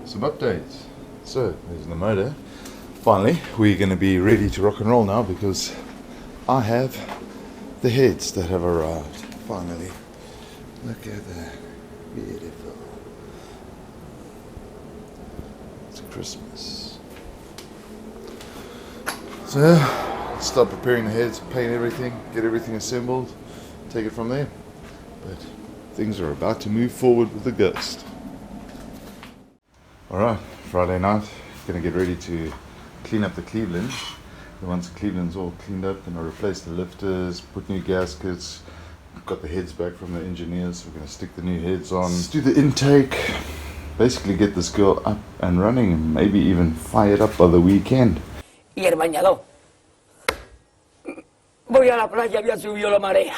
some updates. So, there's the motor. Finally, we're going to be ready to rock and roll now because I have the heads that have arrived. Finally. Look at that. Beautiful. It's Christmas. So, start preparing the heads, paint everything, get everything assembled, take it from there. But things are about to move forward with the Ghost. Alright, Friday night, gonna get ready to clean up the Cleveland. And once the Cleveland's all cleaned up, then I'll replace the lifters, put new gaskets, got the heads back from the engineers, so we're gonna stick the new heads on, do the intake, basically get this girl up and running and maybe even fire it up by the weekend. Y el bañador. Voy a la playa, había subido la marea.